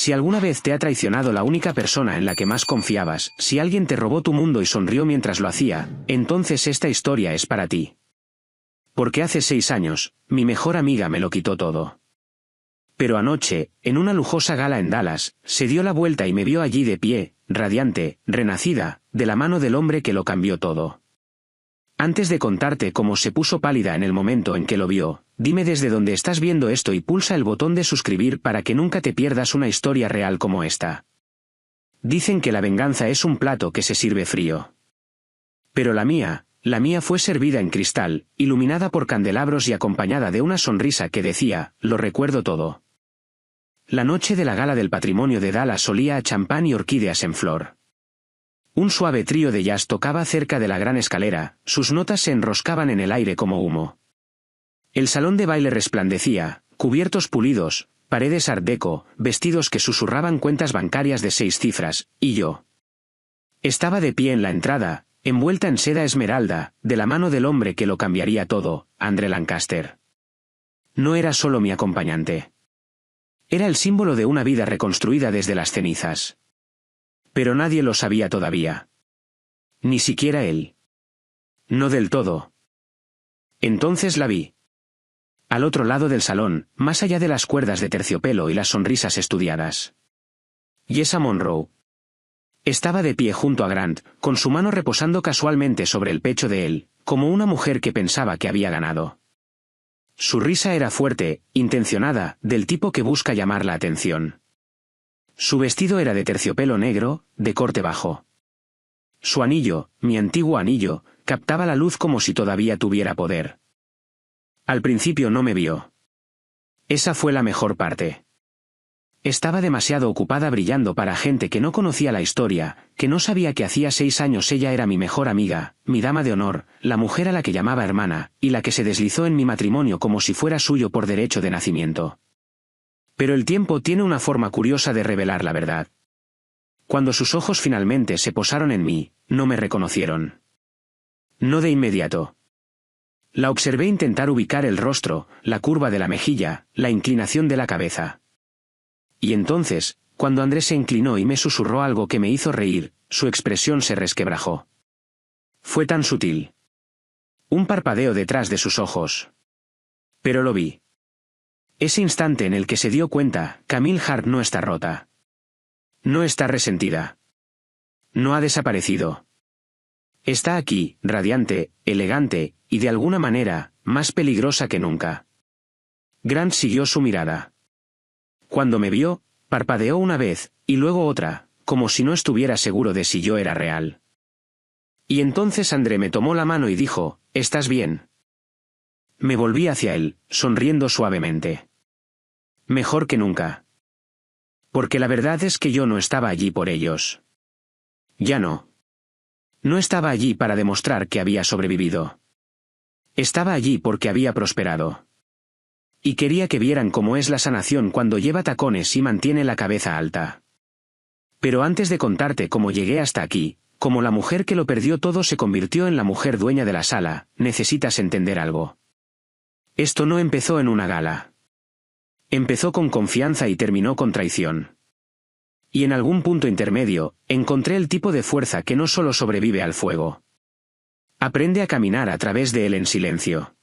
Si alguna vez te ha traicionado la única persona en la que más confiabas, si alguien te robó tu mundo y sonrió mientras lo hacía, entonces esta historia es para ti. Porque hace 6 años, mi mejor amiga me lo quitó todo. Pero anoche, en una lujosa gala en Dallas, se dio la vuelta y me vio allí de pie, radiante, renacida, de la mano del hombre que lo cambió todo. Antes de contarte cómo se puso pálida en el momento en que lo vio, dime desde dónde estás viendo esto y pulsa el botón de suscribir para que nunca te pierdas una historia real como esta. Dicen que la venganza es un plato que se sirve frío. Pero la mía fue servida en cristal, iluminada por candelabros y acompañada de una sonrisa que decía, lo recuerdo todo. La noche de la gala del patrimonio de Dallas olía a champán y orquídeas en flor. Un suave trío de jazz tocaba cerca de la gran escalera, sus notas se enroscaban en el aire como humo. El salón de baile resplandecía, cubiertos pulidos, paredes art deco, vestidos que susurraban cuentas bancarias de 6 cifras, y yo. Estaba de pie en la entrada, envuelta en seda esmeralda, de la mano del hombre que lo cambiaría todo, Andre Lancaster. No era solo mi acompañante. Era el símbolo de una vida reconstruida desde las cenizas. Pero nadie lo sabía todavía. Ni siquiera él. No del todo. Entonces la vi. Al otro lado del salón, más allá de las cuerdas de terciopelo y las sonrisas estudiadas. Yessa Monroe. Estaba de pie junto a Grant, con su mano reposando casualmente sobre el pecho de él, como una mujer que pensaba que había ganado. Su risa era fuerte, intencionada, del tipo que busca llamar la atención. Su vestido era de terciopelo negro, de corte bajo. Su anillo, mi antiguo anillo, captaba la luz como si todavía tuviera poder. Al principio no me vio. Esa fue la mejor parte. Estaba demasiado ocupada brillando para gente que no conocía la historia, que no sabía que hacía 6 años ella era mi mejor amiga, mi dama de honor, la mujer a la que llamaba hermana, y la que se deslizó en mi matrimonio como si fuera suyo por derecho de nacimiento. Pero el tiempo tiene una forma curiosa de revelar la verdad. Cuando sus ojos finalmente se posaron en mí, no me reconocieron. No de inmediato. La observé intentar ubicar el rostro, la curva de la mejilla, la inclinación de la cabeza. Y entonces, cuando Andrés se inclinó y me susurró algo que me hizo reír, su expresión se resquebrajó. Fue tan sutil. Un parpadeo detrás de sus ojos. Pero lo vi. Ese instante en el que se dio cuenta, Camille Hart no está rota. No está resentida. No ha desaparecido. Está aquí, radiante, elegante, y de alguna manera, más peligrosa que nunca. Grant siguió su mirada. Cuando me vio, parpadeó una vez, y luego otra, como si no estuviera seguro de si yo era real. Y entonces André me tomó la mano y dijo, ¿estás bien? Me volví hacia él, sonriendo suavemente. Mejor que nunca. Porque la verdad es que yo no estaba allí por ellos. Ya no. No estaba allí para demostrar que había sobrevivido. Estaba allí porque había prosperado. Y quería que vieran cómo es la sanación cuando lleva tacones y mantiene la cabeza alta. Pero antes de contarte cómo llegué hasta aquí, como la mujer que lo perdió todo se convirtió en la mujer dueña de la sala, necesitas entender algo. Esto no empezó en una gala. Empezó con confianza y terminó con traición. Y en algún punto intermedio, encontré el tipo de fuerza que no solo sobrevive al fuego. Aprende a caminar a través de él en silencio.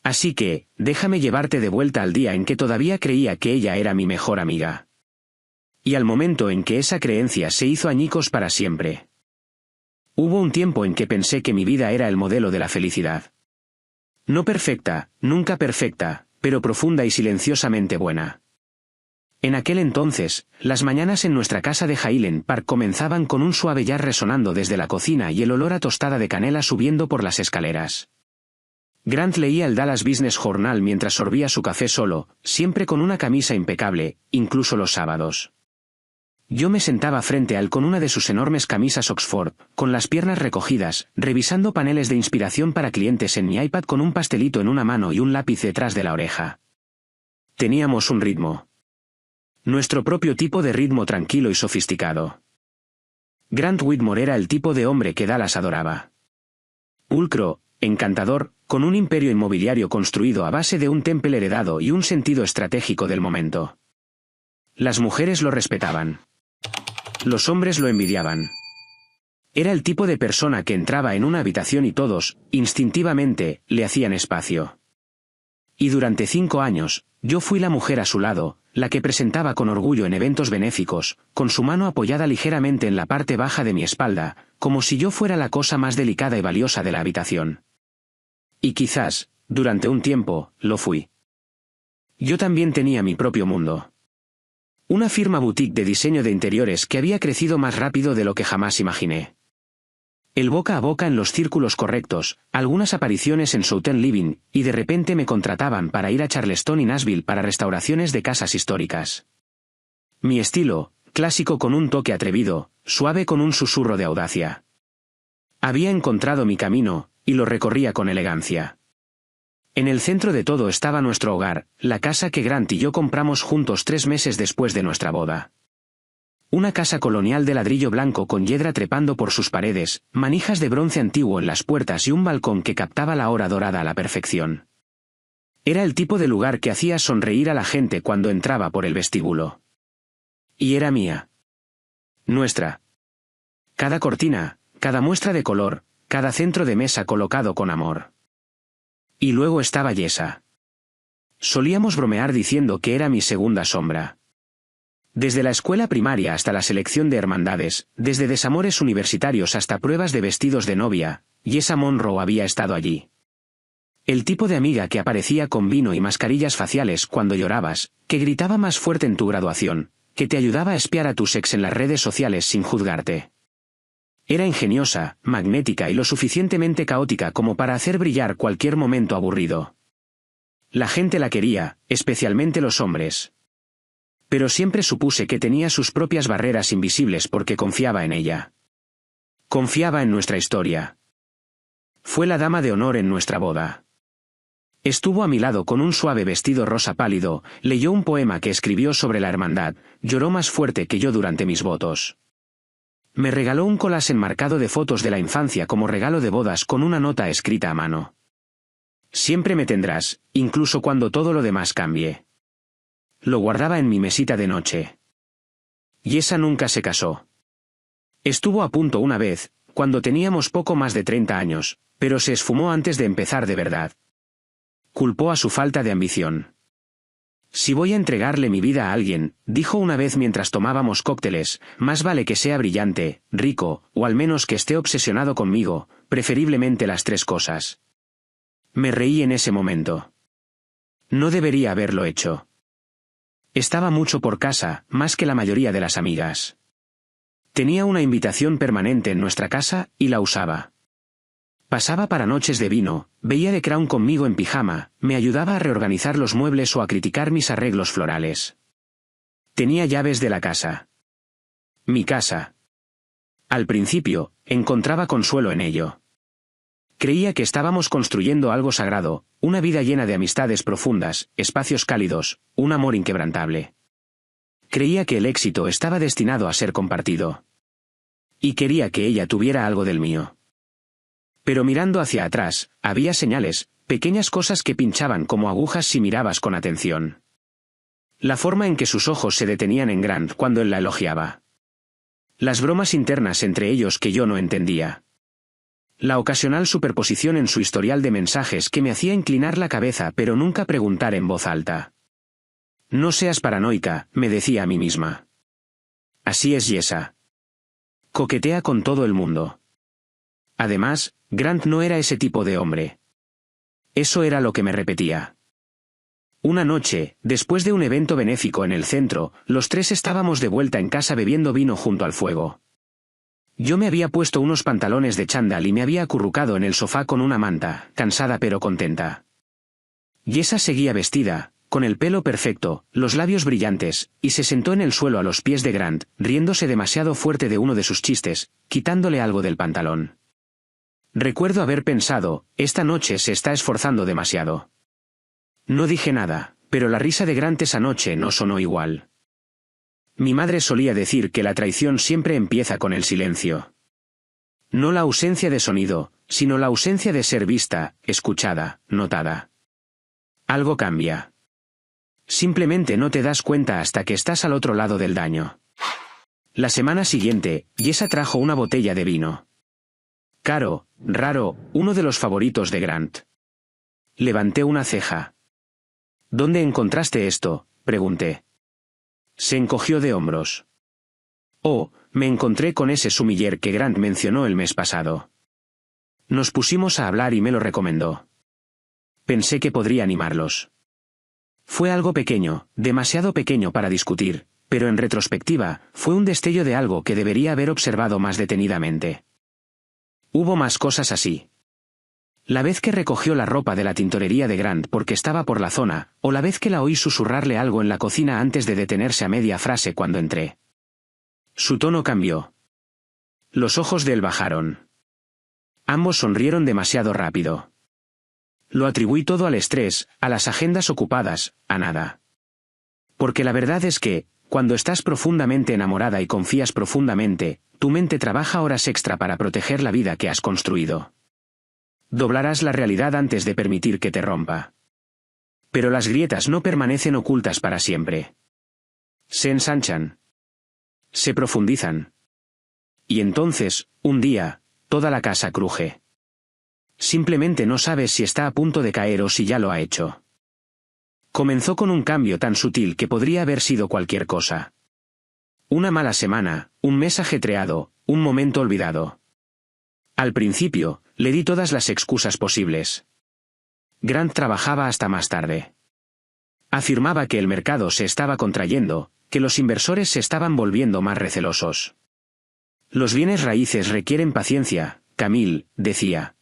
Así que, déjame llevarte de vuelta al día en que todavía creía que ella era mi mejor amiga. Y al momento en que esa creencia se hizo añicos para siempre. Hubo un tiempo en que pensé que mi vida era el modelo de la felicidad. No perfecta, nunca perfecta, pero profunda y silenciosamente buena. En aquel entonces, las mañanas en nuestra casa de Highland Park comenzaban con un suave jazz resonando desde la cocina y el olor a tostada de canela subiendo por las escaleras. Grant leía el Dallas Business Journal mientras sorbía su café solo, siempre con una camisa impecable, incluso los sábados. Yo me sentaba frente a él con una de sus enormes camisas Oxford, con las piernas recogidas, revisando paneles de inspiración para clientes en mi iPad con un pastelito en una mano y un lápiz detrás de la oreja. Teníamos un ritmo. Nuestro propio tipo de ritmo tranquilo y sofisticado. Grant Whitmore era el tipo de hombre que Dallas adoraba. Pulcro, encantador, con un imperio inmobiliario construido a base de un temple heredado y un sentido estratégico del momento. Las mujeres lo respetaban. Los hombres lo envidiaban. Era el tipo de persona que entraba en una habitación y todos, instintivamente, le hacían espacio. Y durante 5 años, yo fui la mujer a su lado, la que presentaba con orgullo en eventos benéficos, con su mano apoyada ligeramente en la parte baja de mi espalda, como si yo fuera la cosa más delicada y valiosa de la habitación. Y quizás, durante un tiempo, lo fui. Yo también tenía mi propio mundo. Una firma boutique de diseño de interiores que había crecido más rápido de lo que jamás imaginé. El boca a boca en los círculos correctos, algunas apariciones en Southern Living, y de repente me contrataban para ir a Charleston y Nashville para restauraciones de casas históricas. Mi estilo, clásico con un toque atrevido, suave con un susurro de audacia. Había encontrado mi camino, y lo recorría con elegancia. En el centro de todo estaba nuestro hogar, la casa que Grant y yo compramos juntos 3 meses después de nuestra boda. Una casa colonial de ladrillo blanco con hiedra trepando por sus paredes, manijas de bronce antiguo en las puertas y un balcón que captaba la hora dorada a la perfección. Era el tipo de lugar que hacía sonreír a la gente cuando entraba por el vestíbulo. Y era mía. Nuestra. Cada cortina, cada muestra de color, cada centro de mesa colocado con amor. Y luego estaba Yesa. Solíamos bromear diciendo que era mi segunda sombra. Desde la escuela primaria hasta la selección de hermandades, desde desamores universitarios hasta pruebas de vestidos de novia, Yesa Monroe había estado allí. El tipo de amiga que aparecía con vino y mascarillas faciales cuando llorabas, que gritaba más fuerte en tu graduación, que te ayudaba a espiar a tus ex en las redes sociales sin juzgarte. Era ingeniosa, magnética y lo suficientemente caótica como para hacer brillar cualquier momento aburrido. La gente la quería, especialmente los hombres. Pero siempre supuse que tenía sus propias barreras invisibles porque confiaba en ella. Confiaba en nuestra historia. Fue la dama de honor en nuestra boda. Estuvo a mi lado con un suave vestido rosa pálido, leyó un poema que escribió sobre la hermandad, lloró más fuerte que yo durante mis votos. Me regaló un collage enmarcado de fotos de la infancia como regalo de bodas con una nota escrita a mano. Siempre me tendrás, incluso cuando todo lo demás cambie. Lo guardaba en mi mesita de noche. Yesa nunca se casó. Estuvo a punto una vez, cuando teníamos poco más de 30 años, pero se esfumó antes de empezar de verdad. Culpó a su falta de ambición. Si voy a entregarle mi vida a alguien, dijo una vez mientras tomábamos cócteles, más vale que sea brillante, rico, o al menos que esté obsesionado conmigo, preferiblemente las 3 cosas. Me reí en ese momento. No debería haberlo hecho. Estaba mucho por casa, más que la mayoría de las amigas. Tenía una invitación permanente en nuestra casa, y la usaba. Pasaba para noches de vino, veía The Crown conmigo en pijama, me ayudaba a reorganizar los muebles o a criticar mis arreglos florales. Tenía llaves de la casa. Mi casa. Al principio, encontraba consuelo en ello. Creía que estábamos construyendo algo sagrado, una vida llena de amistades profundas, espacios cálidos, un amor inquebrantable. Creía que el éxito estaba destinado a ser compartido. Y quería que ella tuviera algo del mío. Pero mirando hacia atrás, había señales, pequeñas cosas que pinchaban como agujas si mirabas con atención. La forma en que sus ojos se detenían en Grant cuando él la elogiaba. Las bromas internas entre ellos que yo no entendía. La ocasional superposición en su historial de mensajes que me hacía inclinar la cabeza pero nunca preguntar en voz alta. No seas paranoica, me decía a mí misma. Así es Yesa. Coquetea con todo el mundo. Además, Grant no era ese tipo de hombre. Eso era lo que me repetía. Una noche, después de un evento benéfico en el centro, los 3 estábamos de vuelta en casa bebiendo vino junto al fuego. Yo me había puesto unos pantalones de chándal y me había acurrucado en el sofá con una manta, cansada pero contenta. Yesa seguía vestida, con el pelo perfecto, los labios brillantes, y se sentó en el suelo a los pies de Grant, riéndose demasiado fuerte de uno de sus chistes, quitándole algo del pantalón. Recuerdo haber pensado, esta noche se está esforzando demasiado. No dije nada, pero la risa de Grant esa noche no sonó igual. Mi madre solía decir que la traición siempre empieza con el silencio. No la ausencia de sonido, sino la ausencia de ser vista, escuchada, notada. Algo cambia. Simplemente no te das cuenta hasta que estás al otro lado del daño. La semana siguiente, Jessa trajo una botella de vino. Caro, raro, uno de los favoritos de Grant. Levanté una ceja. ¿Dónde encontraste esto?, pregunté. Se encogió de hombros. Oh, me encontré con ese sumiller que Grant mencionó el mes pasado. Nos pusimos a hablar y me lo recomendó. Pensé que podría animarlos. Fue algo pequeño, demasiado pequeño para discutir, pero en retrospectiva, fue un destello de algo que debería haber observado más detenidamente. Hubo más cosas así. La vez que recogió la ropa de la tintorería de Grant porque estaba por la zona, o la vez que la oí susurrarle algo en la cocina antes de detenerse a media frase cuando entré. Su tono cambió. Los ojos de él bajaron. Ambos sonrieron demasiado rápido. Lo atribuí todo al estrés, a las agendas ocupadas, a nada. Porque la verdad es que, cuando estás profundamente enamorada y confías profundamente, tu mente trabaja horas extra para proteger la vida que has construido. Doblarás la realidad antes de permitir que te rompa. Pero las grietas no permanecen ocultas para siempre. Se ensanchan. Se profundizan. Y entonces, un día, toda la casa cruje. Simplemente no sabes si está a punto de caer o si ya lo ha hecho. Comenzó con un cambio tan sutil que podría haber sido cualquier cosa. Una mala semana, un mes ajetreado, un momento olvidado. Al principio, le di todas las excusas posibles. Grant trabajaba hasta más tarde. Afirmaba que el mercado se estaba contrayendo, que los inversores se estaban volviendo más recelosos. Los bienes raíces requieren paciencia, Camille, decía.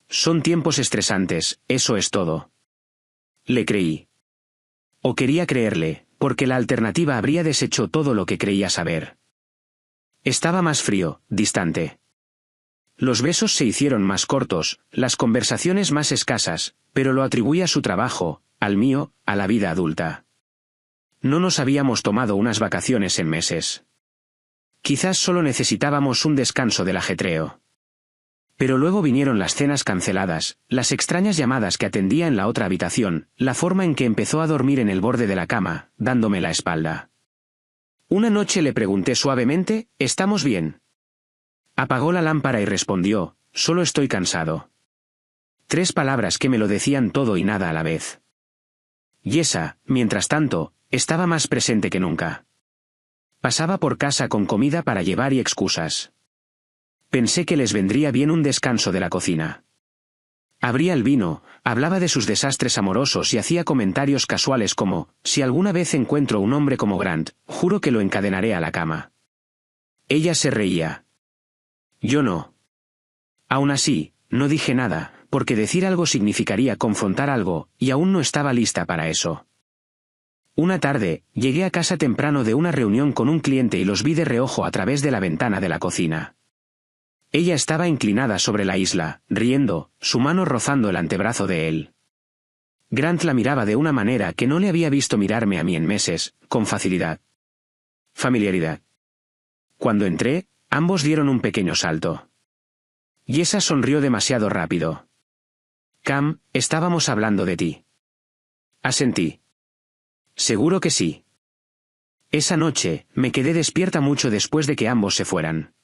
Son tiempos estresantes, eso es todo. Le creí. O quería creerle, porque la alternativa habría deshecho todo lo que creía saber. Estaba más frío, distante. Los besos se hicieron más cortos, las conversaciones más escasas, pero lo atribuía a su trabajo, al mío, a la vida adulta. No nos habíamos tomado unas vacaciones en meses. Quizás solo necesitábamos un descanso del ajetreo. Pero luego vinieron las cenas canceladas, las extrañas llamadas que atendía en la otra habitación, la forma en que empezó a dormir en el borde de la cama, dándome la espalda. Una noche le pregunté suavemente, ¿estamos bien? Apagó la lámpara y respondió, solo estoy cansado. 3 palabras que me lo decían todo y nada a la vez. Jessa, mientras tanto, estaba más presente que nunca. Pasaba por casa con comida para llevar y excusas. Pensé que les vendría bien un descanso de la cocina. Abría el vino, hablaba de sus desastres amorosos y hacía comentarios casuales como, si alguna vez encuentro un hombre como Grant, juro que lo encadenaré a la cama. Ella se reía. Yo no. Aún así, no dije nada, porque decir algo significaría confrontar algo, y aún no estaba lista para eso. Una tarde, llegué a casa temprano de una reunión con un cliente y los vi de reojo a través de la ventana de la cocina. Ella estaba inclinada sobre la isla, riendo, su mano rozando el antebrazo de él. Grant la miraba de una manera que no le había visto mirarme a mí en meses, con facilidad. Familiaridad. Cuando entré, ambos dieron un pequeño salto. Jessa sonrió demasiado rápido. Cam, estábamos hablando de ti. Asentí. Seguro que sí. Esa noche, me quedé despierta mucho después de que ambos se fueran.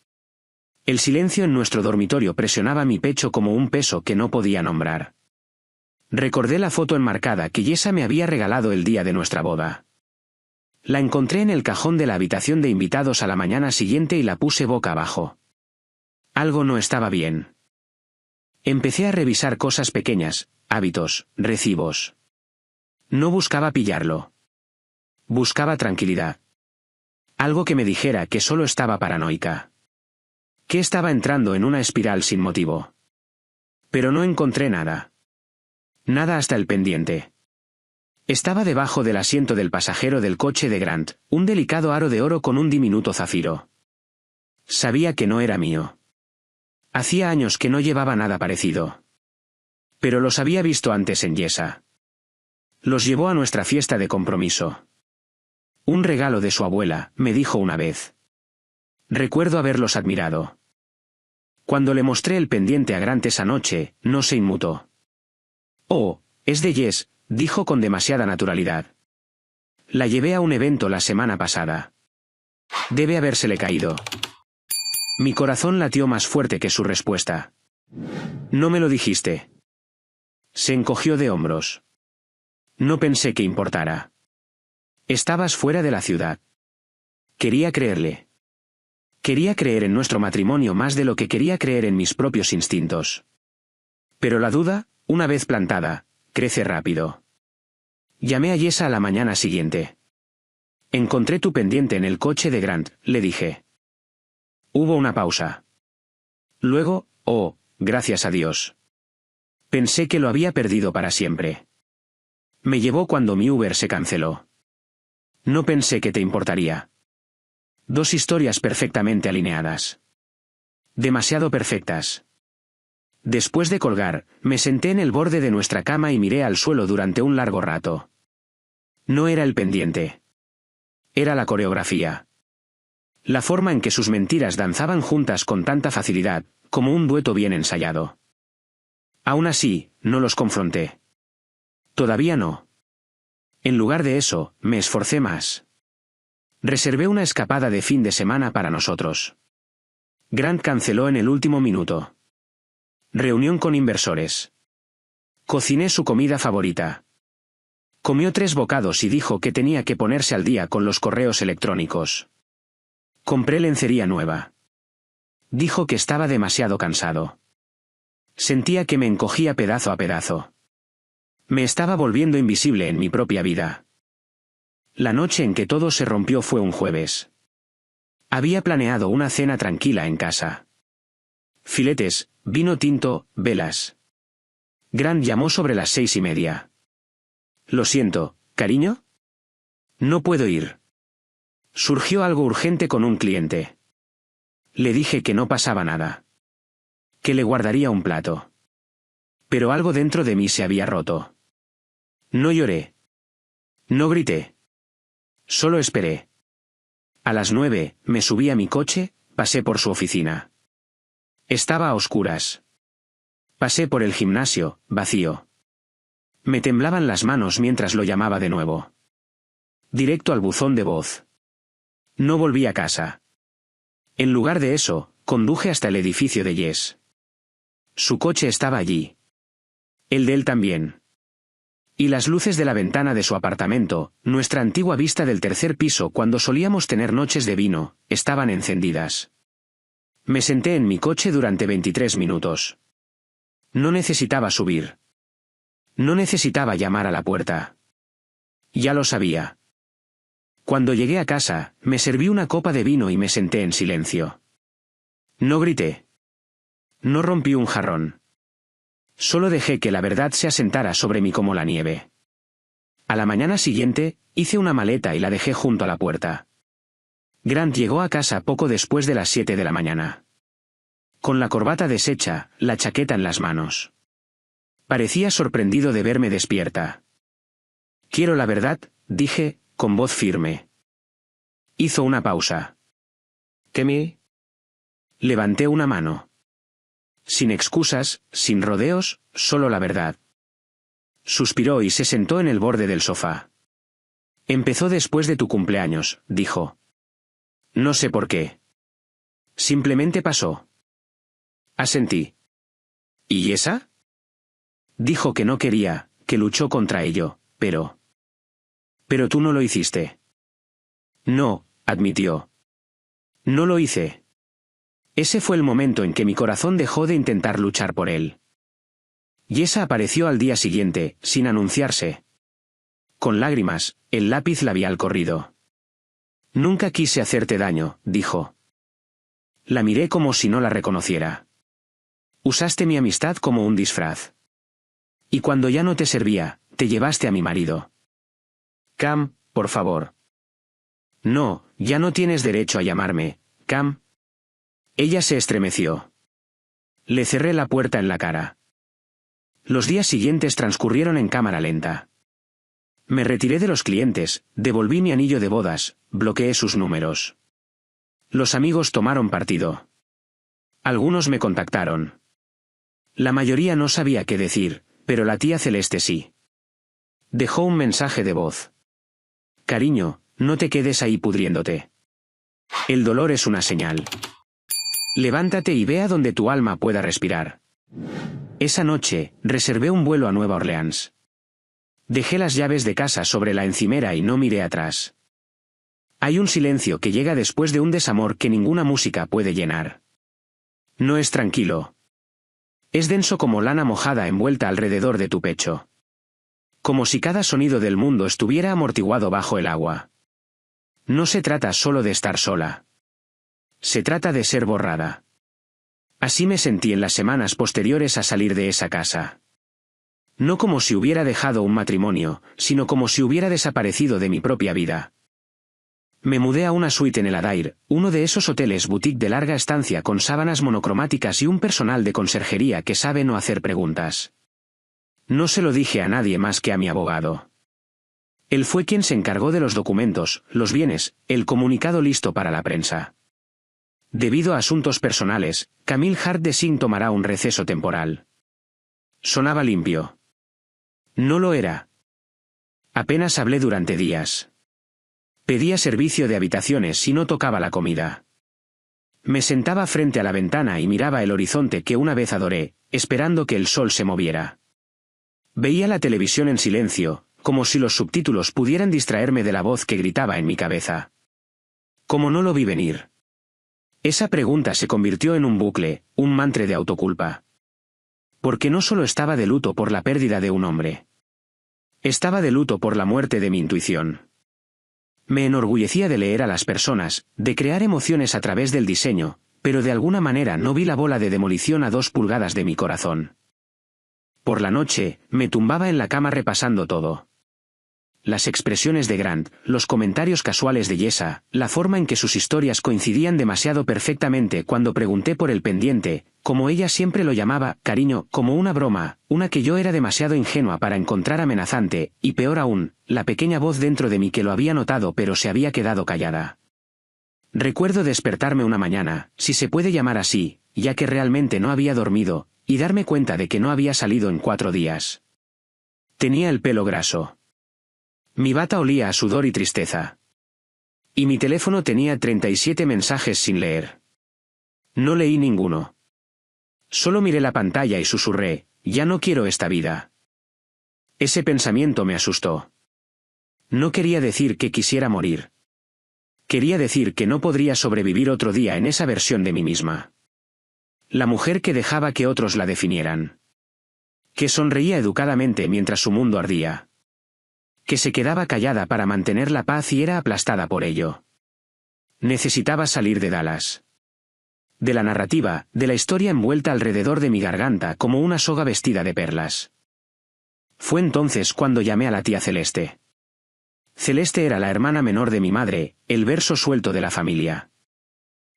El silencio en nuestro dormitorio presionaba mi pecho como un peso que no podía nombrar. Recordé la foto enmarcada que Jessa me había regalado el día de nuestra boda. La encontré en el cajón de la habitación de invitados a la mañana siguiente y la puse boca abajo. Algo no estaba bien. Empecé a revisar cosas pequeñas, hábitos, recibos. No buscaba pillarlo. Buscaba tranquilidad. Algo que me dijera que solo estaba paranoica. Que estaba entrando en una espiral sin motivo. Pero no encontré nada. Nada hasta el pendiente. Estaba debajo del asiento del pasajero del coche de Grant, un delicado aro de oro con un diminuto zafiro. Sabía que no era mío. Hacía años que no llevaba nada parecido. Pero los había visto antes en Jessa. Los llevó a nuestra fiesta de compromiso. Un regalo de su abuela, me dijo una vez. Recuerdo haberlos admirado. Cuando le mostré el pendiente a Grant esa noche, no se inmutó. Oh, es de Jess, dijo con demasiada naturalidad. La llevé a un evento la semana pasada. Debe habérsele caído. Mi corazón latió más fuerte que su respuesta. No me lo dijiste. Se encogió de hombros. No pensé que importara. Estabas fuera de la ciudad. Quería creerle. Quería creer en nuestro matrimonio más de lo que quería creer en mis propios instintos. Pero la duda, una vez plantada, crece rápido. Llamé a Jessa a la mañana siguiente. Encontré tu pendiente en el coche de Grant, le dije. Hubo una pausa. Luego, oh, gracias a Dios. Pensé que lo había perdido para siempre. Me llevó cuando mi Uber se canceló. No pensé que te importaría. Dos historias perfectamente alineadas. Demasiado perfectas. Después de colgar, me senté en el borde de nuestra cama y miré al suelo durante un largo rato. No era el pendiente. Era la coreografía. La forma en que sus mentiras danzaban juntas con tanta facilidad, como un dueto bien ensayado. Aún así, no los confronté. Todavía no. En lugar de eso, me esforcé más. Reservé una escapada de fin de semana para nosotros. Grant canceló en el último minuto. Reunión con inversores. Cociné su comida favorita. Comió 3 bocados y dijo que tenía que ponerse al día con los correos electrónicos. Compré lencería nueva. Dijo que estaba demasiado cansado. Sentía que me encogía pedazo a pedazo. Me estaba volviendo invisible en mi propia vida. La noche en que todo se rompió fue un jueves. Había planeado una cena tranquila en casa. Filetes, vino tinto, velas. Grant llamó sobre las 6:30. Lo siento, cariño. No puedo ir. Surgió algo urgente con un cliente. Le dije que no pasaba nada. Que le guardaría un plato. Pero algo dentro de mí se había roto. No lloré. No grité. Solo esperé. A las 9, me subí a mi coche, pasé por su oficina. Estaba a oscuras. Pasé por el gimnasio, vacío. Me temblaban las manos mientras lo llamaba de nuevo. Directo al buzón de voz. No volví a casa. En lugar de eso, conduje hasta el edificio de Jess. Su coche estaba allí. El de él también. Y las luces de la ventana de su apartamento, nuestra antigua vista del 3er piso cuando solíamos tener noches de vino, estaban encendidas. Me senté en mi coche durante 23 minutos. No necesitaba subir. No necesitaba llamar a la puerta. Ya lo sabía. Cuando llegué a casa, me serví una copa de vino y me senté en silencio. No grité. No rompí un jarrón. Solo dejé que la verdad se asentara sobre mí como la nieve. A la mañana siguiente, hice una maleta y la dejé junto a la puerta. Grant llegó a casa poco después de las 7 de la mañana. Con la corbata deshecha, la chaqueta en las manos. Parecía sorprendido de verme despierta. Quiero la verdad, dije, con voz firme. Hizo una pausa. ¿Qué me? Levanté una mano. Sin excusas, sin rodeos, solo la verdad. Suspiró y se sentó en el borde del sofá. Empezó después de tu cumpleaños, dijo. No sé por qué. Simplemente pasó. Asentí. ¿Y esa? Dijo que no quería, que luchó contra ello, pero... Pero tú no lo hiciste. No, admitió. No lo hice. Ese fue el momento en que mi corazón dejó de intentar luchar por él. Jessa apareció al día siguiente, sin anunciarse. Con lágrimas, el lápiz labial corrido. Nunca quise hacerte daño, dijo. La miré como si no la reconociera. Usaste mi amistad como un disfraz. Y cuando ya no te servía, te llevaste a mi marido. Cam, por favor. No, ya no tienes derecho a llamarme, Cam. Ella se estremeció. Le cerré la puerta en la cara. Los días siguientes transcurrieron en cámara lenta. Me retiré de los clientes, devolví mi anillo de bodas, bloqueé sus números. Los amigos tomaron partido. Algunos me contactaron. La mayoría no sabía qué decir, pero la tía Celeste sí. Dejó un mensaje de voz. Cariño, no te quedes ahí pudriéndote. El dolor es una señal. Levántate y ve a donde tu alma pueda respirar. Esa noche, reservé un vuelo a Nueva Orleans. Dejé las llaves de casa sobre la encimera y no miré atrás. Hay un silencio que llega después de un desamor que ninguna música puede llenar. No es tranquilo. Es denso como lana mojada envuelta alrededor de tu pecho. Como si cada sonido del mundo estuviera amortiguado bajo el agua. No se trata solo de estar sola. Se trata de ser borrada. Así me sentí en las semanas posteriores a salir de esa casa. No como si hubiera dejado un matrimonio, sino como si hubiera desaparecido de mi propia vida. Me mudé a una suite en el Adair, uno de esos hoteles boutique de larga estancia con sábanas monocromáticas y un personal de conserjería que sabe no hacer preguntas. No se lo dije a nadie más que a mi abogado. Él fue quien se encargó de los documentos, los bienes, el comunicado listo para la prensa. Debido a asuntos personales, Camille Hart de Singh tomará un receso temporal. Sonaba limpio. No lo era. Apenas hablé durante días. Pedía servicio de habitaciones y no tocaba la comida. Me sentaba frente a la ventana y miraba el horizonte que una vez adoré, esperando que el sol se moviera. Veía la televisión en silencio, como si los subtítulos pudieran distraerme de la voz que gritaba en mi cabeza. ¿Cómo no lo vi venir? Esa pregunta se convirtió en un bucle, un mantra de autoculpa. Porque no solo estaba de luto por la pérdida de un hombre. Estaba de luto por la muerte de mi intuición. Me enorgullecía de leer a las personas, de crear emociones a través del diseño, pero de alguna manera no vi la bola de demolición a 2 pulgadas de mi corazón. Por la noche, me tumbaba en la cama repasando todo. Las expresiones de Grant, los comentarios casuales de Yessa, la forma en que sus historias coincidían demasiado perfectamente cuando pregunté por el pendiente, como ella siempre lo llamaba, cariño, como una broma, una que yo era demasiado ingenua para encontrar amenazante, y peor aún, la pequeña voz dentro de mí que lo había notado pero se había quedado callada. Recuerdo despertarme una mañana, si se puede llamar así, ya que realmente no había dormido, y darme cuenta de que no había salido en 4 días. Tenía el pelo graso. Mi bata olía a sudor y tristeza. Y mi teléfono tenía 37 mensajes sin leer. No leí ninguno. Solo miré la pantalla y susurré, ya no quiero esta vida. Ese pensamiento me asustó. No quería decir que quisiera morir. Quería decir que no podría sobrevivir otro día en esa versión de mí misma. La mujer que dejaba que otros la definieran. Que sonreía educadamente mientras su mundo ardía. Que se quedaba callada para mantener la paz y era aplastada por ello. Necesitaba salir de Dallas. De la narrativa, de la historia envuelta alrededor de mi garganta como una soga vestida de perlas. Fue entonces cuando llamé a la tía Celeste. Celeste era la hermana menor de mi madre, el verso suelto de la familia.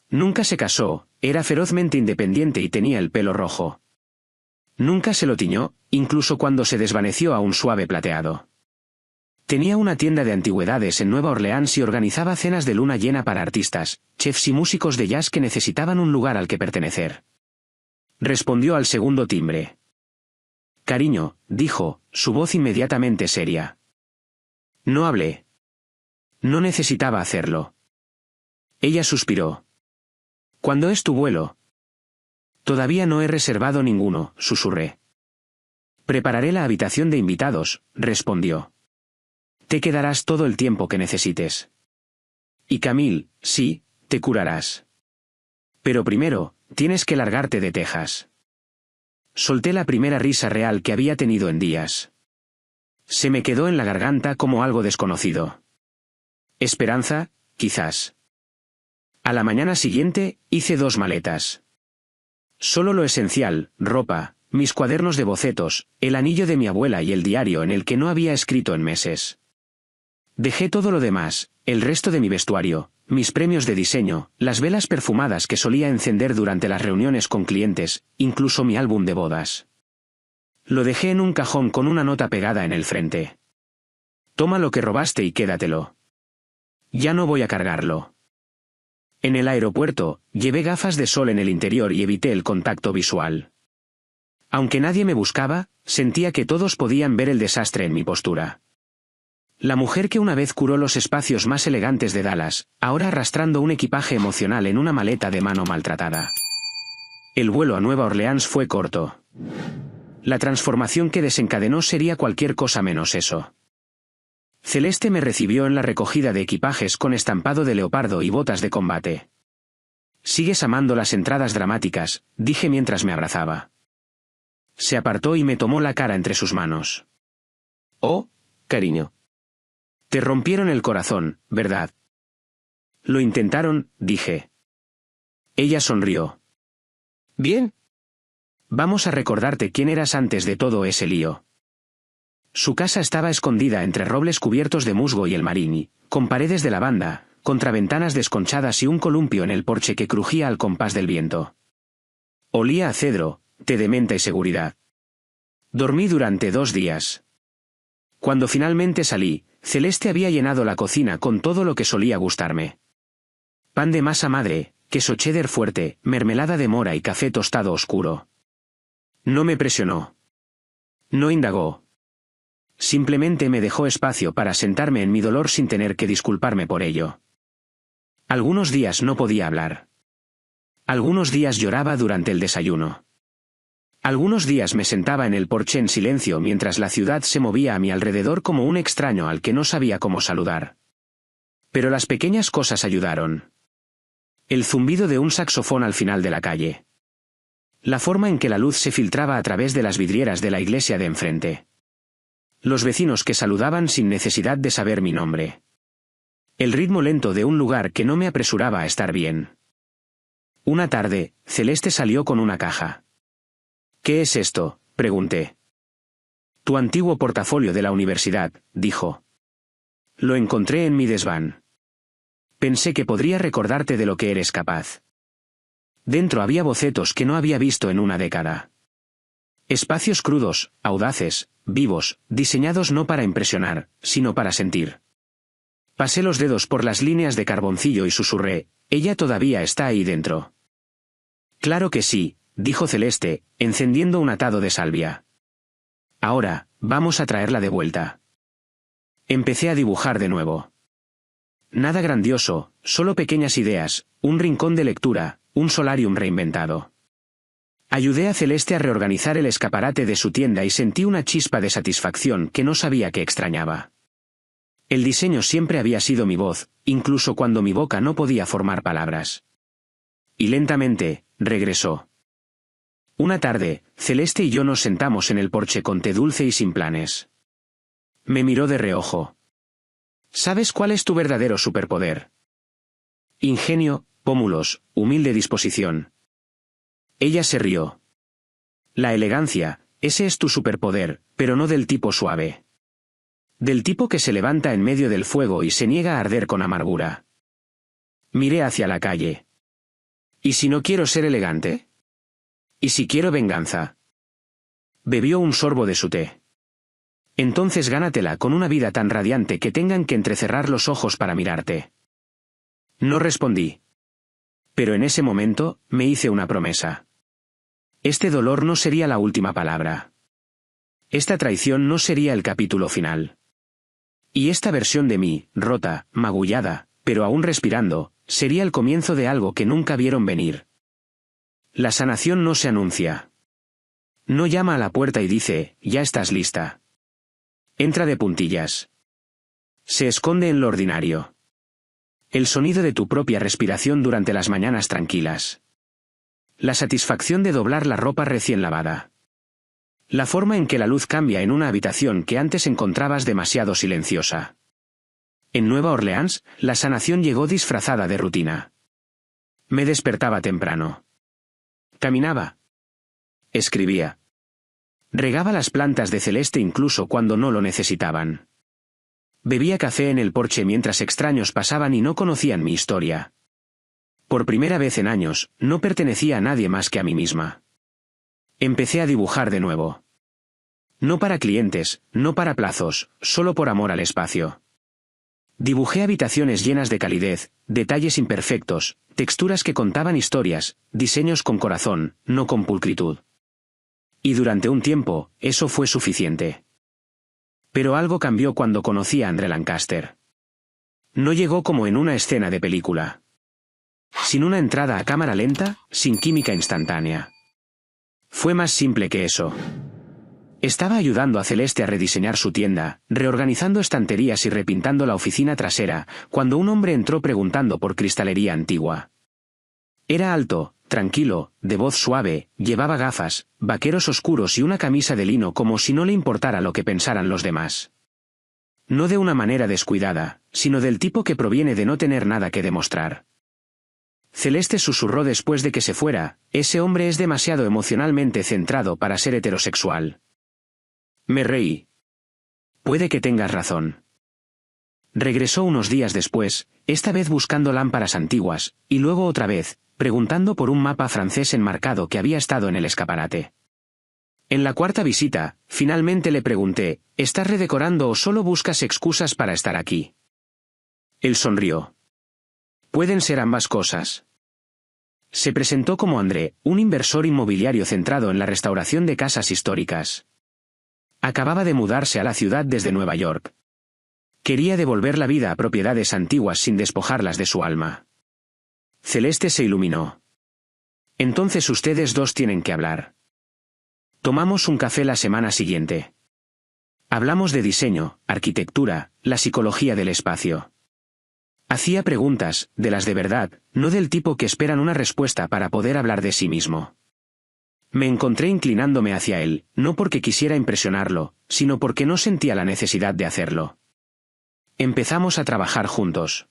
Nunca se casó, era ferozmente independiente y tenía el pelo rojo. Nunca se lo tiñó, incluso cuando se desvaneció a un suave plateado. Tenía una tienda de antigüedades en Nueva Orleans y organizaba cenas de luna llena para artistas, chefs y músicos de jazz que necesitaban un lugar al que pertenecer. Respondió al segundo timbre. Cariño, dijo, su voz inmediatamente seria. No hablé. No necesitaba hacerlo. Ella suspiró. ¿Cuándo es tu vuelo? Todavía no he reservado ninguno, susurré. Prepararé la habitación de invitados, respondió. Te quedarás todo el tiempo que necesites. Y Camille, sí, te curarás. Pero primero, tienes que largarte de Texas. Solté la primera risa real que había tenido en días. Se me quedó en la garganta como algo desconocido. Esperanza, quizás. A la mañana siguiente, hice 2 maletas. Solo lo esencial, ropa, mis cuadernos de bocetos, el anillo de mi abuela y el diario en el que no había escrito en meses. Dejé todo lo demás, el resto de mi vestuario, mis premios de diseño, las velas perfumadas que solía encender durante las reuniones con clientes, incluso mi álbum de bodas. Lo dejé en un cajón con una nota pegada en el frente. Toma lo que robaste y quédatelo. Ya no voy a cargarlo. En el aeropuerto, llevé gafas de sol en el interior y evité el contacto visual. Aunque nadie me buscaba, sentía que todos podían ver el desastre en mi postura. La mujer que una vez curó los espacios más elegantes de Dallas, ahora arrastrando un equipaje emocional en una maleta de mano maltratada. El vuelo a Nueva Orleans fue corto. La transformación que desencadenó sería cualquier cosa menos eso. Celeste me recibió en la recogida de equipajes con estampado de leopardo y botas de combate. «¿Sigues amando las entradas dramáticas?», dije mientras me abrazaba. Se apartó y me tomó la cara entre sus manos. «Oh, cariño. Te rompieron el corazón, ¿verdad?» «Lo intentaron», dije. Ella sonrió. «Bien. Vamos a recordarte quién eras antes de todo ese lío». Su casa estaba escondida entre robles cubiertos de musgo y el marini, con paredes de lavanda, contraventanas desconchadas y un columpio en el porche que crujía al compás del viento. Olía a cedro, té de menta y seguridad. Dormí durante 2 días. Cuando finalmente salí, Celeste había llenado la cocina con todo lo que solía gustarme. Pan de masa madre, queso cheddar fuerte, mermelada de mora y café tostado oscuro. No me presionó. No indagó. Simplemente me dejó espacio para sentarme en mi dolor sin tener que disculparme por ello. Algunos días no podía hablar. Algunos días lloraba durante el desayuno. Algunos días me sentaba en el porche en silencio mientras la ciudad se movía a mi alrededor como un extraño al que no sabía cómo saludar. Pero las pequeñas cosas ayudaron. El zumbido de un saxofón al final de la calle. La forma en que la luz se filtraba a través de las vidrieras de la iglesia de enfrente. Los vecinos que saludaban sin necesidad de saber mi nombre. El ritmo lento de un lugar que no me apresuraba a estar bien. Una tarde, Celeste salió con una caja. «¿Qué es esto?», pregunté. «Tu antiguo portafolio de la universidad», dijo. «Lo encontré en mi desván. Pensé que podría recordarte de lo que eres capaz». Dentro había bocetos que no había visto en una década. Espacios crudos, audaces, vivos, diseñados no para impresionar, sino para sentir. Pasé los dedos por las líneas de carboncillo y susurré: «Ella todavía está ahí dentro». «Claro que sí», dijo Celeste, encendiendo un atado de salvia. «Ahora, vamos a traerla de vuelta». Empecé a dibujar de nuevo. Nada grandioso, solo pequeñas ideas, un rincón de lectura, un solarium reinventado. Ayudé a Celeste a reorganizar el escaparate de su tienda y sentí una chispa de satisfacción que no sabía que extrañaba. El diseño siempre había sido mi voz, incluso cuando mi boca no podía formar palabras. Y lentamente, regresó. Una tarde, Celeste y yo nos sentamos en el porche con té dulce y sin planes. Me miró de reojo. «¿Sabes cuál es tu verdadero superpoder?» «Ingenio, pómulos, humilde disposición». Ella se rió. «La elegancia, ese es tu superpoder, pero no del tipo suave. Del tipo que se levanta en medio del fuego y se niega a arder con amargura». Miré hacia la calle. «¿Y si no quiero ser elegante? ¿Y si quiero venganza?» Bebió un sorbo de su té. «Entonces gánatela con una vida tan radiante que tengan que entrecerrar los ojos para mirarte». No respondí. Pero en ese momento, me hice una promesa. Este dolor no sería la última palabra. Esta traición no sería el capítulo final. Y esta versión de mí, rota, magullada, pero aún respirando, sería el comienzo de algo que nunca vieron venir. La sanación no se anuncia. No llama a la puerta y dice: «Ya estás lista». Entra de puntillas. Se esconde en lo ordinario. El sonido de tu propia respiración durante las mañanas tranquilas. La satisfacción de doblar la ropa recién lavada. La forma en que la luz cambia en una habitación que antes encontrabas demasiado silenciosa. En Nueva Orleans, la sanación llegó disfrazada de rutina. Me despertaba temprano. Caminaba. Escribía. Regaba las plantas de Celeste incluso cuando no lo necesitaban. Bebía café en el porche mientras extraños pasaban y no conocían mi historia. Por primera vez en años, no pertenecía a nadie más que a mí misma. Empecé a dibujar de nuevo. No para clientes, no para plazos, solo por amor al espacio. Dibujé habitaciones llenas de calidez, detalles imperfectos, texturas que contaban historias, diseños con corazón, no con pulcritud. Y durante un tiempo, eso fue suficiente. Pero algo cambió cuando conocí a André Lancaster. No llegó como en una escena de película. Sin una entrada a cámara lenta, sin química instantánea. Fue más simple que eso. Estaba ayudando a Celeste a rediseñar su tienda, reorganizando estanterías y repintando la oficina trasera, cuando un hombre entró preguntando por cristalería antigua. Era alto, tranquilo, de voz suave, llevaba gafas, vaqueros oscuros y una camisa de lino como si no le importara lo que pensaran los demás. No de una manera descuidada, sino del tipo que proviene de no tener nada que demostrar. Celeste susurró después de que se fuera, ese hombre es demasiado emocionalmente centrado para ser heterosexual. Me reí. Puede que tengas razón. Regresó unos días después, esta vez buscando lámparas antiguas, y luego otra vez, preguntando por un mapa francés enmarcado que había estado en el escaparate. En la cuarta visita, finalmente le pregunté, ¿estás redecorando o solo buscas excusas para estar aquí? Él sonrió. Pueden ser ambas cosas. Se presentó como André, un inversor inmobiliario centrado en la restauración de casas históricas. Acababa de mudarse a la ciudad desde Nueva York. Quería devolver la vida a propiedades antiguas sin despojarlas de su alma. Celeste se iluminó. Entonces ustedes dos tienen que hablar. Tomamos un café la semana siguiente. Hablamos de diseño, arquitectura, la psicología del espacio. Hacía preguntas, de las de verdad, no del tipo que esperan una respuesta para poder hablar de sí mismo. Me encontré inclinándome hacia él, no porque quisiera impresionarlo, sino porque no sentía la necesidad de hacerlo. Empezamos a trabajar juntos.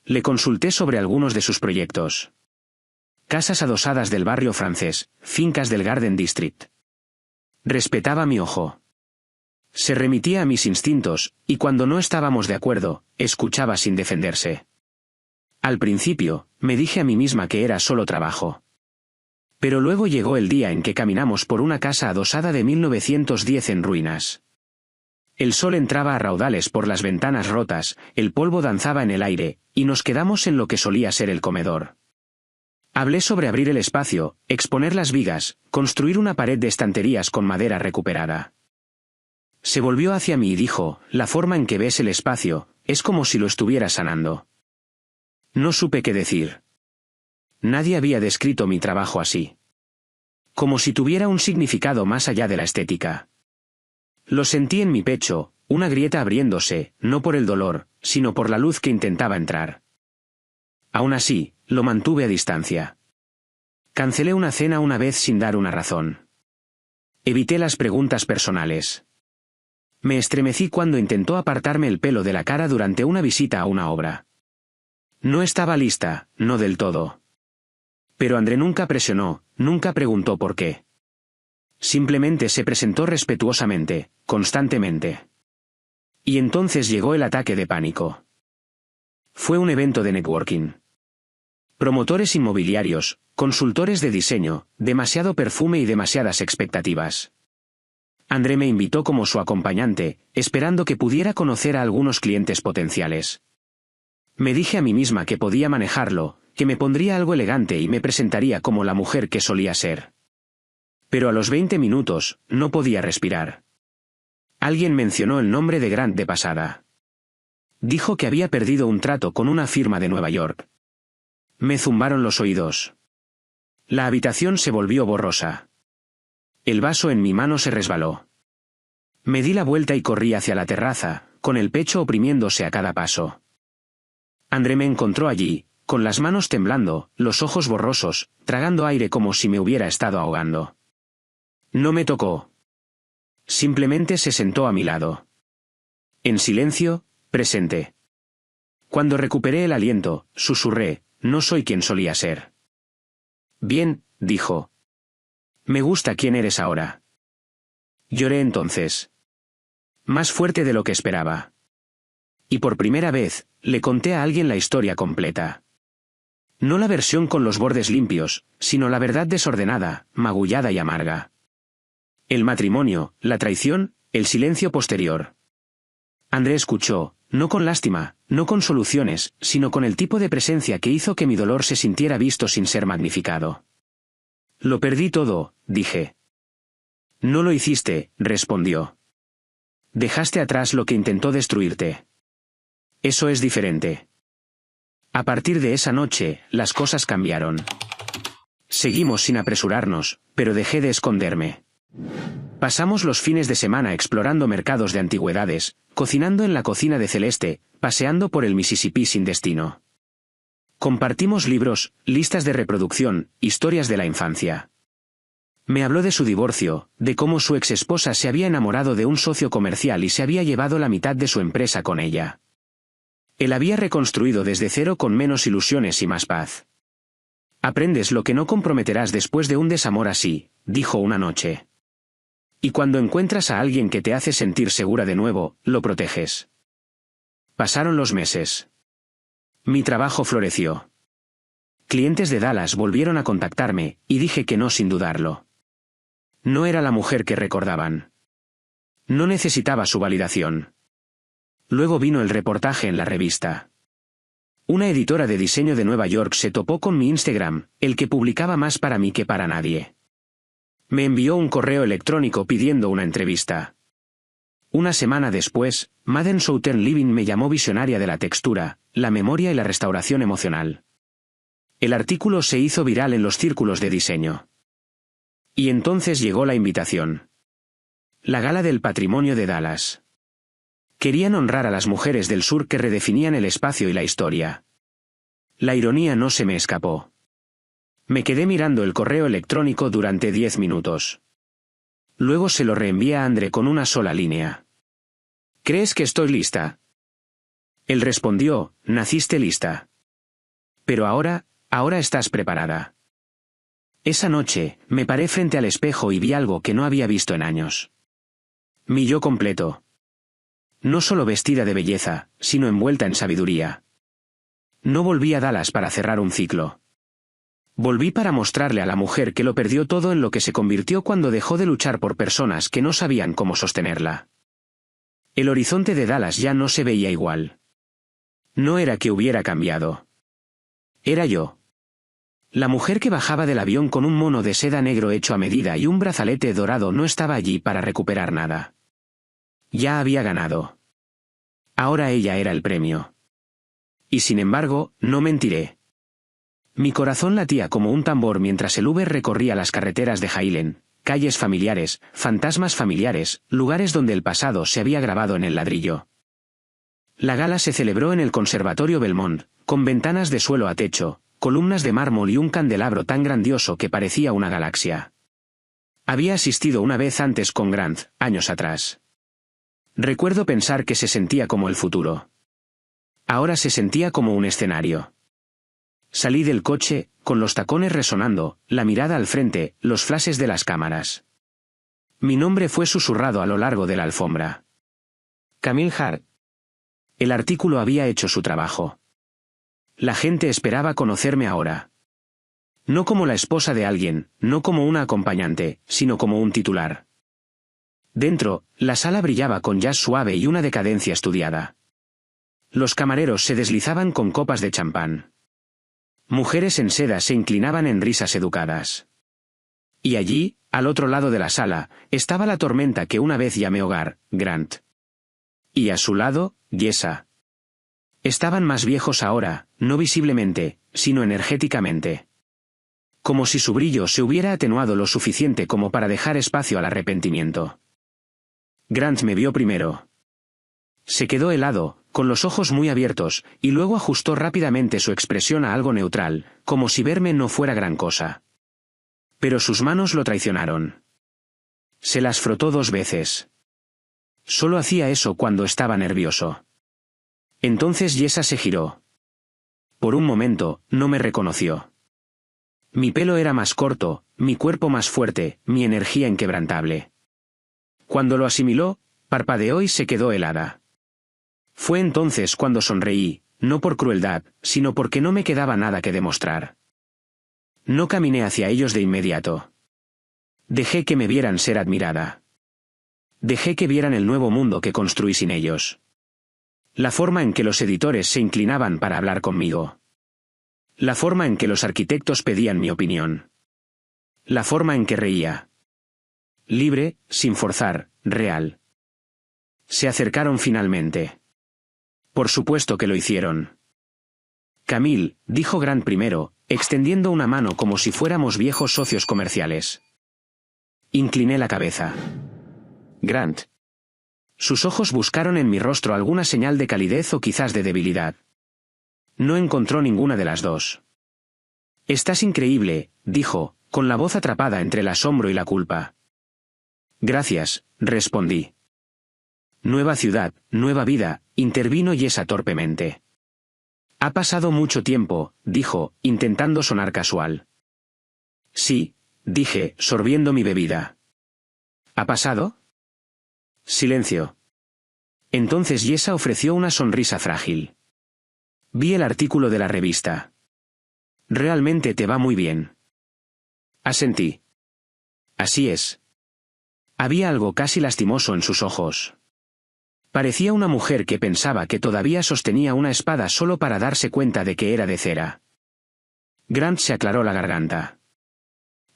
Le consulté sobre algunos de sus proyectos. Casas adosadas del barrio francés, fincas del Garden District. Respetaba mi ojo. Se remitía a mis instintos, y cuando no estábamos de acuerdo, escuchaba sin defenderse. Al principio, me dije a mí misma que era solo trabajo. Pero luego llegó el día en que caminamos por una casa adosada de 1910 en ruinas. El sol entraba a raudales por las ventanas rotas, el polvo danzaba en el aire, y nos quedamos en lo que solía ser el comedor. Hablé sobre abrir el espacio, exponer las vigas, construir una pared de estanterías con madera recuperada. Se volvió hacia mí y dijo, la forma en que ves el espacio, es como si lo estuviera sanando. No supe qué decir. Nadie había descrito mi trabajo así. Como si tuviera un significado más allá de la estética. Lo sentí en mi pecho, una grieta abriéndose, no por el dolor, sino por la luz que intentaba entrar. Aún así, lo mantuve a distancia. Cancelé una cena una vez sin dar una razón. Evité las preguntas personales. Me estremecí cuando intentó apartarme el pelo de la cara durante una visita a una obra. No estaba lista, no del todo. Pero André nunca presionó, nunca preguntó por qué. Simplemente se presentó respetuosamente, constantemente. Y entonces llegó el ataque de pánico. Fue un evento de networking. Promotores inmobiliarios, consultores de diseño, demasiado perfume y demasiadas expectativas. André me invitó como su acompañante, esperando que pudiera conocer a algunos clientes potenciales. Me dije a mí misma que podía manejarlo, que me pondría algo elegante y me presentaría como la mujer que solía ser. Pero a los 20 minutos, no podía respirar. Alguien mencionó el nombre de Grant de pasada. Dijo que había perdido un trato con una firma de Nueva York. Me zumbaron los oídos. La habitación se volvió borrosa. El vaso en mi mano se resbaló. Me di la vuelta y corrí hacia la terraza, con el pecho oprimiéndose a cada paso. André me encontró allí, con las manos temblando, los ojos borrosos, tragando aire como si me hubiera estado ahogando. No me tocó. Simplemente se sentó a mi lado. En silencio, presente. Cuando recuperé el aliento, susurré, no soy quien solía ser. Bien, dijo. Me gusta quién eres ahora. Lloré entonces. Más fuerte de lo que esperaba. Y por primera vez, le conté a alguien la historia completa. No la versión con los bordes limpios, sino la verdad desordenada, magullada y amarga. El matrimonio, la traición, el silencio posterior. André escuchó, no con lástima, no con soluciones, sino con el tipo de presencia que hizo que mi dolor se sintiera visto sin ser magnificado. Lo perdí todo, dije. No lo hiciste, respondió. Dejaste atrás lo que intentó destruirte. Eso es diferente. A partir de esa noche, las cosas cambiaron. Seguimos sin apresurarnos, pero dejé de esconderme. Pasamos los fines de semana explorando mercados de antigüedades, cocinando en la cocina de Celeste, paseando por el Mississippi sin destino. Compartimos libros, listas de reproducción, historias de la infancia. Me habló de su divorcio, de cómo su exesposa se había enamorado de un socio comercial y se había llevado la mitad de su empresa con ella. Él había reconstruido desde cero con menos ilusiones y más paz. Aprendes lo que no comprometerás después de un desamor así, dijo una noche. Y cuando encuentras a alguien que te hace sentir segura de nuevo, lo proteges. Pasaron los meses. Mi trabajo floreció. Clientes de Dallas volvieron a contactarme, y dije que no sin dudarlo. No era la mujer que recordaban. No necesitaba su validación. Luego vino el reportaje en la revista. Una editora de diseño de Nueva York se topó con mi Instagram, el que publicaba más para mí que para nadie. Me envió un correo electrónico pidiendo una entrevista. Una semana después, Madden Southern Living me llamó visionaria de la textura, la memoria y la restauración emocional. El artículo se hizo viral en los círculos de diseño. Y entonces llegó la invitación. La Gala del Patrimonio de Dallas. Querían honrar a las mujeres del sur que redefinían el espacio y la historia. La ironía no se me escapó. Me quedé mirando el correo electrónico durante 10 minutos. Luego se lo reenvié a André con una sola línea. ¿Crees que estoy lista? Él respondió, naciste lista. Pero ahora estás preparada. Esa noche, me paré frente al espejo y vi algo que no había visto en años. Mi yo completo. No solo vestida de belleza, sino envuelta en sabiduría. No volví a Dallas para cerrar un ciclo. Volví para mostrarle a la mujer que lo perdió todo en lo que se convirtió cuando dejó de luchar por personas que no sabían cómo sostenerla. El horizonte de Dallas ya no se veía igual. No era que hubiera cambiado. Era yo. La mujer que bajaba del avión con un mono de seda negro hecho a medida y un brazalete dorado no estaba allí para recuperar nada. Ya había ganado. Ahora ella era el premio. Y sin embargo, no mentiré. Mi corazón latía como un tambor mientras el Uber recorría las carreteras de Highland, calles familiares, fantasmas familiares, lugares donde el pasado se había grabado en el ladrillo. La gala se celebró en el Conservatorio Belmont, con ventanas de suelo a techo, columnas de mármol y un candelabro tan grandioso que parecía una galaxia. Había asistido una vez antes con Grant, años atrás. Recuerdo pensar que se sentía como el futuro. Ahora se sentía como un escenario. Salí del coche, con los tacones resonando, la mirada al frente, los flashes de las cámaras. Mi nombre fue susurrado a lo largo de la alfombra. Camille Hart. El artículo había hecho su trabajo. La gente esperaba conocerme ahora. No como la esposa de alguien, no como una acompañante, sino como un titular. Dentro, la sala brillaba con jazz suave y una decadencia estudiada. Los camareros se deslizaban con copas de champán. Mujeres en seda se inclinaban en risas educadas. Y allí, al otro lado de la sala, estaba la tormenta que una vez llamé hogar, Grant. Y a su lado, Jessa. Estaban más viejos ahora, no visiblemente, sino energéticamente. Como si su brillo se hubiera atenuado lo suficiente como para dejar espacio al arrepentimiento. Grant me vio primero. Se quedó helado, con los ojos muy abiertos, y luego ajustó rápidamente su expresión a algo neutral, como si verme no fuera gran cosa. Pero sus manos lo traicionaron. Se las frotó 2 veces. Solo hacía eso cuando estaba nervioso. Entonces Jessa se giró. Por un momento, no me reconoció. Mi pelo era más corto, mi cuerpo más fuerte, mi energía inquebrantable. Cuando lo asimiló, parpadeó y se quedó helada. Fue entonces cuando sonreí, no por crueldad, sino porque no me quedaba nada que demostrar. No caminé hacia ellos de inmediato. Dejé que me vieran ser admirada. Dejé que vieran el nuevo mundo que construí sin ellos. La forma en que los editores se inclinaban para hablar conmigo. La forma en que los arquitectos pedían mi opinión. La forma en que reía. Libre, sin forzar, real. Se acercaron finalmente. Por supuesto que lo hicieron. Camille, dijo Grant primero, extendiendo una mano como si fuéramos viejos socios comerciales. Incliné la cabeza. Grant. Sus ojos buscaron en mi rostro alguna señal de calidez o quizás de debilidad. No encontró ninguna de las dos. Estás increíble, dijo, con la voz atrapada entre el asombro y la culpa. Gracias, respondí. Nueva ciudad, nueva vida, intervino Yesa torpemente. Ha pasado mucho tiempo, dijo, intentando sonar casual. Sí, dije, sorbiendo mi bebida. ¿Ha pasado? Silencio. Entonces Yesa ofreció una sonrisa frágil. Vi el artículo de la revista. Realmente te va muy bien. Asentí. Así es. Había algo casi lastimoso en sus ojos. Parecía una mujer que pensaba que todavía sostenía una espada solo para darse cuenta de que era de cera. Grant se aclaró la garganta.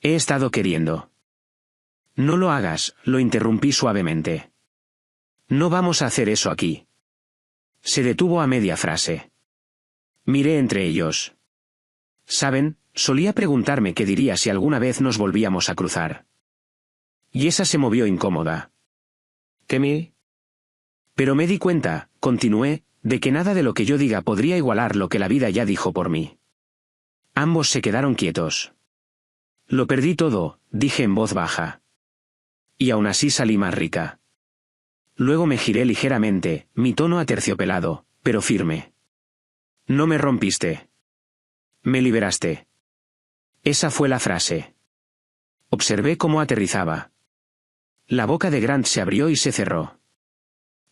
He estado queriendo. No lo hagas, lo interrumpí suavemente. No vamos a hacer eso aquí. Se detuvo a media frase. Miré entre ellos. ¿Saben? Solía preguntarme qué diría si alguna vez nos volvíamos a cruzar. Y esa se movió incómoda. ¿Qué me? Pero me di cuenta, continué, de que nada de lo que yo diga podría igualar lo que la vida ya dijo por mí. Ambos se quedaron quietos. Lo perdí todo, dije en voz baja. Y aún así salí más rica. Luego me giré ligeramente, mi tono aterciopelado, pero firme. No me rompiste. Me liberaste. Esa fue la frase. Observé cómo aterrizaba. La boca de Grant se abrió y se cerró.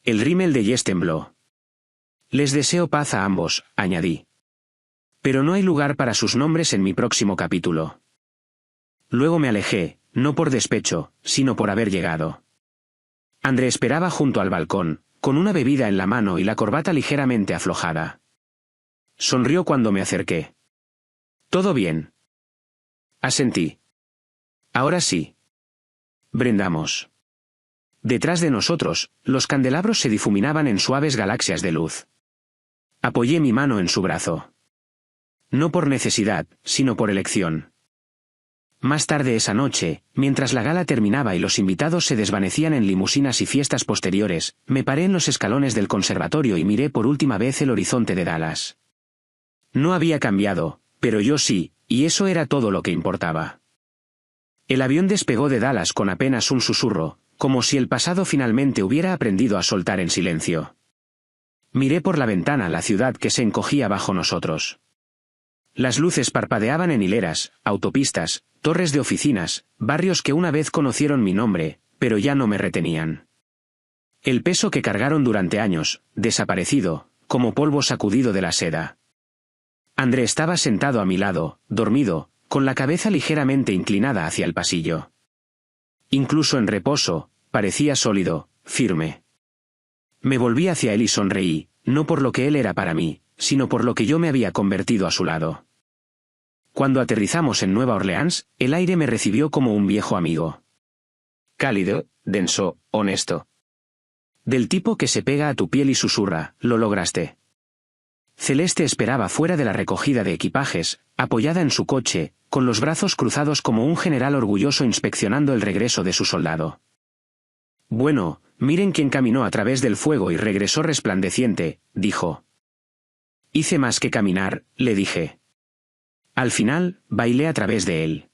El rímel de Jess tembló. Les deseo paz a ambos, añadí. Pero no hay lugar para sus nombres en mi próximo capítulo. Luego me alejé, no por despecho, sino por haber llegado. André esperaba junto al balcón, con una bebida en la mano y la corbata ligeramente aflojada. Sonrió cuando me acerqué. ¿Todo bien? Asentí. Ahora sí. Brindamos. Detrás de nosotros, los candelabros se difuminaban en suaves galaxias de luz. Apoyé mi mano en su brazo. No por necesidad, sino por elección. Más tarde esa noche, mientras la gala terminaba y los invitados se desvanecían en limusinas y fiestas posteriores, me paré en los escalones del conservatorio y miré por última vez el horizonte de Dallas. No había cambiado, pero yo sí, y eso era todo lo que importaba. El avión despegó de Dallas con apenas un susurro, como si el pasado finalmente hubiera aprendido a soltar en silencio. Miré por la ventana la ciudad que se encogía bajo nosotros. Las luces parpadeaban en hileras, autopistas, torres de oficinas, barrios que una vez conocieron mi nombre, pero ya no me retenían. El peso que cargaron durante años, desaparecido, como polvo sacudido de la seda. André estaba sentado a mi lado, dormido, con la cabeza ligeramente inclinada hacia el pasillo. Incluso en reposo, parecía sólido, firme. Me volví hacia él y sonreí, no por lo que él era para mí, sino por lo que yo me había convertido a su lado. Cuando aterrizamos en Nueva Orleans, el aire me recibió como un viejo amigo. Cálido, denso, honesto. Del tipo que se pega a tu piel y susurra, lo lograste. Celeste esperaba fuera de la recogida de equipajes, apoyada en su coche, con los brazos cruzados como un general orgulloso inspeccionando el regreso de su soldado. Bueno, miren quién caminó a través del fuego y regresó resplandeciente, dijo. Hice más que caminar, le dije. Al final, bailé a través de él.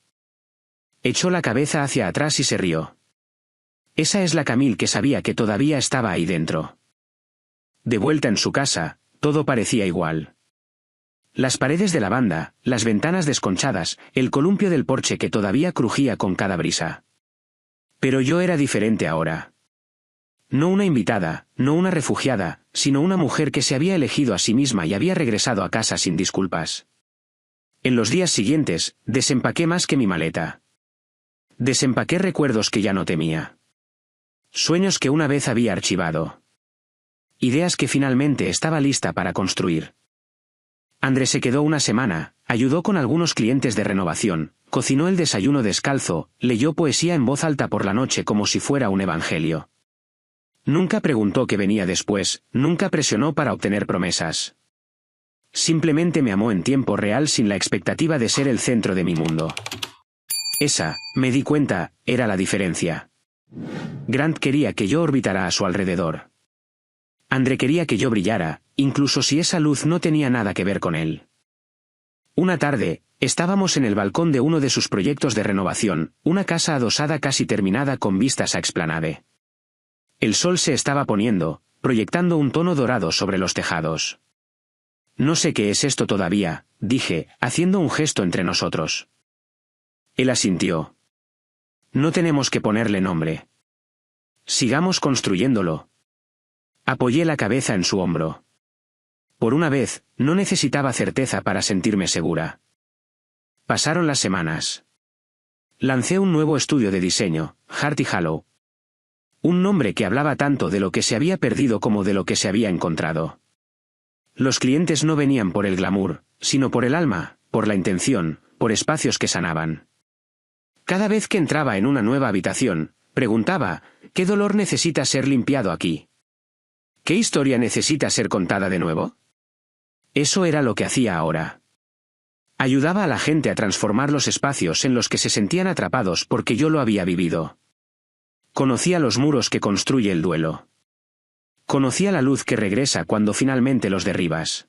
Echó la cabeza hacia atrás y se rió. Esa es la Camille que sabía que todavía estaba ahí dentro. De vuelta en su casa, todo parecía igual. Las paredes de lavanda, las ventanas desconchadas, el columpio del porche que todavía crujía con cada brisa. Pero yo era diferente ahora. No una invitada, no una refugiada, sino una mujer que se había elegido a sí misma y había regresado a casa sin disculpas. En los días siguientes, desempaqué más que mi maleta. Desempaqué recuerdos que ya no temía. Sueños que una vez había archivado. Ideas que finalmente estaba lista para construir. André se quedó una semana, ayudó con algunos clientes de renovación, cocinó el desayuno descalzo, leyó poesía en voz alta por la noche como si fuera un evangelio. Nunca preguntó qué venía después, nunca presionó para obtener promesas. Simplemente me amó en tiempo real sin la expectativa de ser el centro de mi mundo. Esa, me di cuenta, era la diferencia. Grant quería que yo orbitara a su alrededor. Andre quería que yo brillara, incluso si esa luz no tenía nada que ver con él. Una tarde, estábamos en el balcón de uno de sus proyectos de renovación, una casa adosada casi terminada con vistas a explanade. El sol se estaba poniendo, proyectando un tono dorado sobre los tejados. No sé qué es esto todavía, dije, haciendo un gesto entre nosotros. Él asintió. No tenemos que ponerle nombre. Sigamos construyéndolo. Apoyé la cabeza en su hombro. Por una vez, no necesitaba certeza para sentirme segura. Pasaron las semanas. Lancé un nuevo estudio de diseño, Hearty Hollow. Un nombre que hablaba tanto de lo que se había perdido como de lo que se había encontrado. Los clientes no venían por el glamour, sino por el alma, por la intención, por espacios que sanaban. Cada vez que entraba en una nueva habitación, preguntaba, ¿qué dolor necesita ser limpiado aquí? ¿Qué historia necesita ser contada de nuevo? Eso era lo que hacía ahora. Ayudaba a la gente a transformar los espacios en los que se sentían atrapados porque yo lo había vivido. Conocía los muros que construye el duelo. Conocía la luz que regresa cuando finalmente los derribas.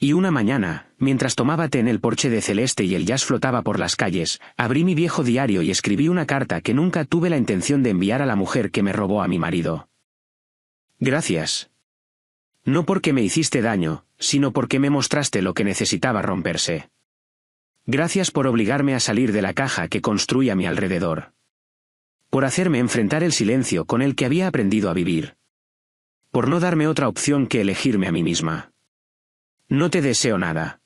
Y una mañana, mientras tomaba té en el porche de Celeste y el jazz flotaba por las calles, abrí mi viejo diario y escribí una carta que nunca tuve la intención de enviar a la mujer que me robó a mi marido. Gracias. No porque me hiciste daño, sino porque me mostraste lo que necesitaba romperse. Gracias por obligarme a salir de la caja que construí a mi alrededor. Por hacerme enfrentar el silencio con el que había aprendido a vivir. Por no darme otra opción que elegirme a mí misma. No te deseo nada.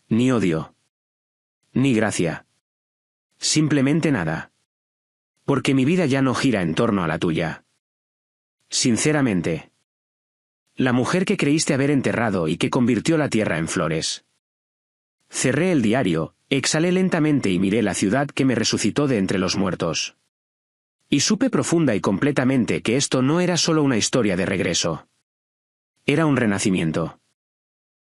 Ni odio. Ni gracia. Simplemente nada. Porque mi vida ya no gira en torno a la tuya. Sinceramente. La mujer que creíste haber enterrado y que convirtió la tierra en flores. Cerré el diario, exhalé lentamente y miré la ciudad que me resucitó de entre los muertos. Y supe profunda y completamente que esto no era solo una historia de regreso. Era un renacimiento.